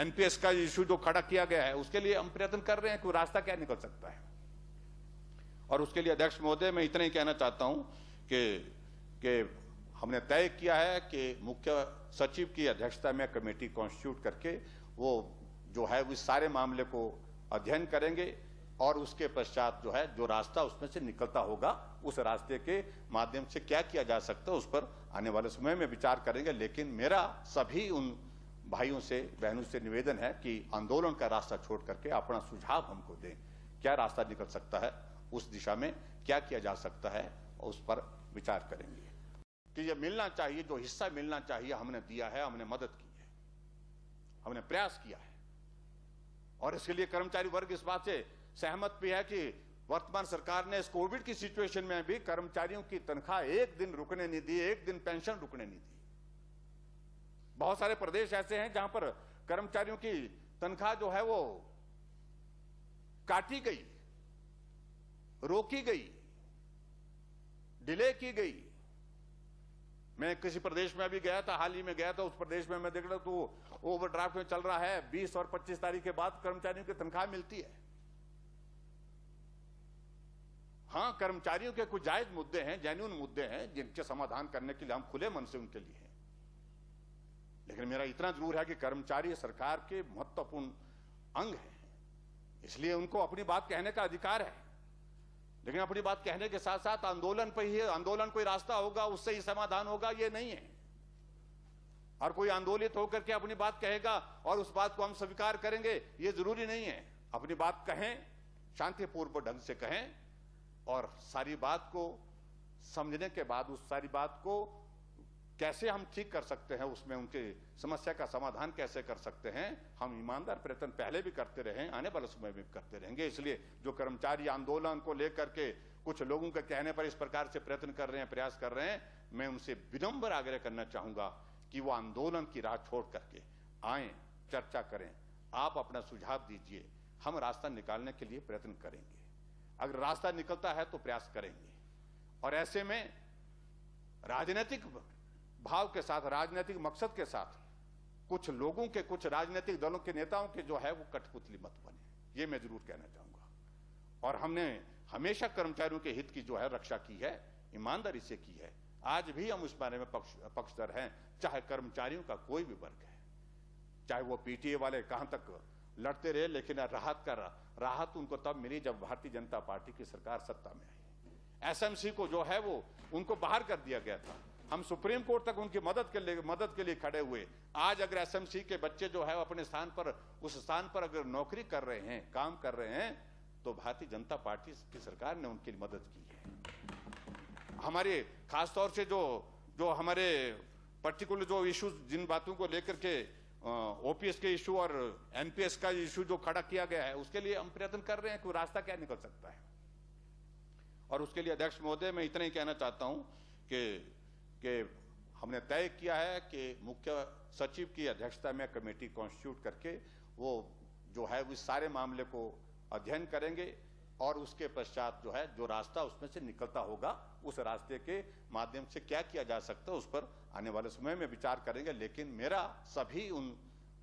NPS का issue जो खड़ा किया गया है उसके लिए हम प्रयत्न कर रहे हैं कि रास्ता क्या निकल सकता है। और उसके लिए अध्यक्ष महोदय मैं इतना ही कहना चाहता हूं कि हमने तय किया है कि मुख्य सचिव की अध्यक्षता में कमेटी कॉन्स्टिट्यूट करके वो जो है इस सारे मामले को अध्ययन करेंगे और उसके पश्चात जो है जो रास्ता उसमें से निकलता होगा उस रास्ते के माध्यम से क्या किया जा सकता है उस पर आने वाले समय में विचार करेंगे। लेकिन मेरा सभी उन भाइयों से बहनों से निवेदन है कि आंदोलन का रास्ता छोड़ करके अपना सुझाव हमको दें, क्या रास्ता निकल सकता है, उस दिशा में क्या किया जा सकता है और उस पर विचार करेंगे। कि ये मिलना चाहिए, जो हिस्सा मिलना चाहिए हमने दिया है, हमने मदद की है, हमने प्रयास किया है। और इसके लिए कर्मचारी वर्ग इस बात से सहमत भी है कि वर्तमान सरकार ने इस कोविड की सिचुएशन में भी कर्मचारियों की तनख्वाह एक दिन रुकने नहीं दी, एक दिन पेंशन रुकने नहीं दी। बहुत सारे प्रदेश ऐसे हैं जहां पर कर्मचारियों की तनख्वाह जो है वो काटी गई, रोकी गई, डिले की गई। मैं किसी प्रदेश में अभी गया था, हाल ही में गया था, उस प्रदेश में मैं देख रहा तो ओवरड्राफ्ट में चल रहा है, 20 और 25 तारीख के बाद कर्मचारियों की तनख्वाह मिलती है। हां, कर्मचारियों के कुछ जायज मुद्दे हैं, जेन्युइन मुद्दे हैं जिनके समाधान करने के लिए हम खुले मन से उनके लिए हैं। लेकिन मेरा इतना जरूर है कि कर्मचारी सरकार के महत्वपूर्ण अंग हैं, इसलिए उनको अपनी बात कहने का अधिकार है। लेकिन अपनी बात कहने के साथ साथ आंदोलन पर ही आंदोलन कोई रास्ता होगा, उससे ही समाधान होगा, ये नहीं है। और कोई आंदोलित होकर के अपनी बात कहेगा और उस बात को हम स्वीकार करेंगे, ये जरूरी नहीं है। अपनी बात कहें, शांतिपूर्वक ढंग से कहें और सारी बात को समझने के बाद उस सारी बात को कैसे हम ठीक कर सकते हैं, उसमें उनके समस्या का समाधान कैसे कर सकते हैं, हम ईमानदार प्रयत्न पहले भी करते रहे, आने वाले समय में भी करते रहेंगे। इसलिए जो कर्मचारी आंदोलन को लेकर के कुछ लोगों के कहने पर इस प्रकार से प्रयत्न कर रहे हैं, प्रयास कर रहे हैं, मैं उनसे विनम्र आग्रह करना चाहूंगा कि वो आंदोलन की राह छोड़ करके आए, चर्चा करें, आप अपना सुझाव दीजिए, हम रास्ता निकालने के लिए प्रयत्न करेंगे। अगर रास्ता निकलता है तो प्रयास करेंगे। और ऐसे में राजनीतिक भाव के साथ, राजनीतिक मकसद के साथ कुछ लोगों के, कुछ राजनीतिक दलों के नेताओं के जो है वो कठपुतली मत बने, ये मैं जरूर कहना चाहूंगा। और हमने हमेशा कर्मचारियों के हित की जो है रक्षा की है, ईमानदारी से की है। आज भी हम उस बारे में पक्षधर हैं, चाहे कर्मचारियों का कोई भी वर्ग है, चाहे वो पीटीए वाले कहां तक लड़ते रहे, लेकिन राहत उनको तब मिली जब भारतीय जनता पार्टी की सरकार सत्ता में आई। एसएमसी को जो है वो उनको बाहर कर दिया गया था, हम सुप्रीम कोर्ट तक उनकी मदद के लिए खड़े हुए। आज अगर एसएमसी के बच्चे जो है अपने स्थान पर, उस स्थान पर अगर नौकरी कर रहे हैं, काम कर रहे हैं, तो भारतीय जनता पार्टी की सरकार ने उनकी मदद की है। हमारे खासतौर से जो हमारे पर्टिकुलर जो इश्यूज, जिन बातों को लेकर के ओपीएस के इश्यू और एनपीएस का इश्यू जो खड़ा किया गया है, उसके लिए हम प्रयत्न कर रहे हैं कि रास्ता क्या निकल सकता है। और उसके लिए अध्यक्ष महोदय मैं इतना ही कहना चाहता हूं कि हमने तय किया है कि मुख्य सचिव की अध्यक्षता में कमेटी कॉन्स्टिट्यूट करके वो जो है इस सारे मामले को अध्ययन करेंगे और उसके पश्चात जो है जो रास्ता उसमें से निकलता होगा, उस रास्ते के माध्यम से क्या किया जा सकता है उस पर आने वाले समय में विचार करेंगे। लेकिन मेरा सभी उन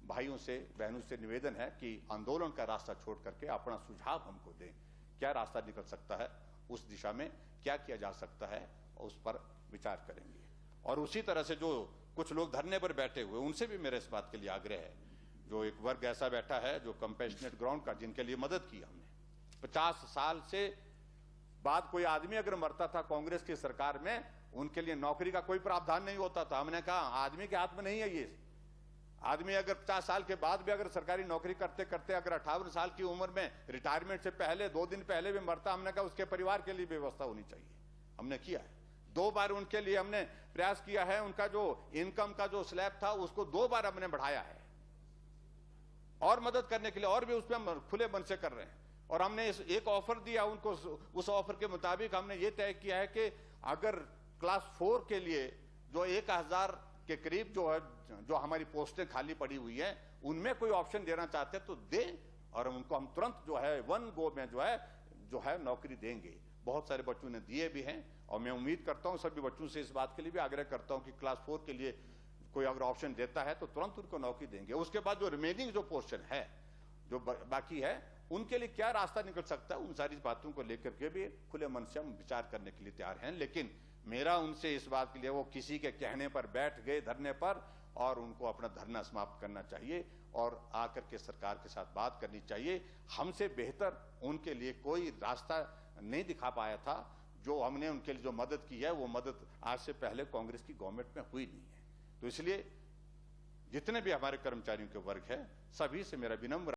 भाइयों से, बहनों से निवेदन है कि आंदोलन का रास्ता छोड़ करके अपना सुझाव हमको दें, क्या रास्ता निकल सकता है, उस दिशा में क्या किया जा सकता है और उस पर विचार करेंगे। और उसी तरह से जो कुछ लोग धरने पर बैठे हुए, उनसे भी मेरे इस बात के लिए आग्रह है, जो एक वर्ग ऐसा बैठा है जो कंपैशनेट ग्राउंड का, जिनके लिए मदद की हमने, 50 साल से बाद कोई आदमी अगर मरता था कांग्रेस की सरकार में, उनके लिए नौकरी का कोई प्रावधान नहीं होता था। हमने कहा आदमी के हाथ में नहीं है ये। आदमी अगर 50 साल के बाद भी अगर सरकारी नौकरी करते करते अगर 58 साल की उम्र में रिटायरमेंट से पहले 2 दिन पहले भी मरता, हमने कहा उसके परिवार के लिए व्यवस्था होनी चाहिए। हमने किया है, 2 बार उनके लिए हमने प्रयास किया है। उनका जो इनकम का जो स्लैब था उसको 2 बार हमने बढ़ाया है और मदद करने के लिए, और भी उसमें हम खुले मन से कर रहे हैं। और हमने एक ऑफर दिया उनको, उस ऑफर के मुताबिक हमने ये तय किया है कि अगर क्लास 4 के लिए जो 1000 के करीब जो हमारी पोस्टें खाली पड़ी हुई हैं, उनमें कोई ऑप्शन देना चाहते हैं तो दें, और उनको हम तुरंत जो है 1 गो में जो है नौकरी देंगे। बहुत सारे बच्चों ने दिए भी हैं और मैं उम्मीद करता हूं, सभी बच्चों से इस बात के लिए भी आग्रह करता हूं कि क्लास 4 के लिए कोई अगर ऑप्शन देता है तो तुरंत उनको नौकरी देंगे। उसके बाद जो रिमेनिंग जो पोर्शन है, जो बाकी है, उनके लिए क्या रास्ता निकल सकता है, उन सारी बातों को लेकर के भी खुले मन से हम विचार करने के लिए तैयार हैं। लेकिन मेरा उनसे इस बात के लिए, वो किसी के कहने पर बैठ गए धरने पर, और उनको अपना धरना समाप्त करना चाहिए और आकर के सरकार के साथ बात करनी चाहिए। हमसे बेहतर उनके लिए कोई रास्ता नहीं दिखा पाया था। जो हमने उनके लिए जो मदद की है, वो मदद आज से पहले कांग्रेस की गवर्नमेंट में हुई नहीं है। तो इसलिए जितने भी हमारे कर्मचारियों के वर्ग है, सभी से मेरा विनम्र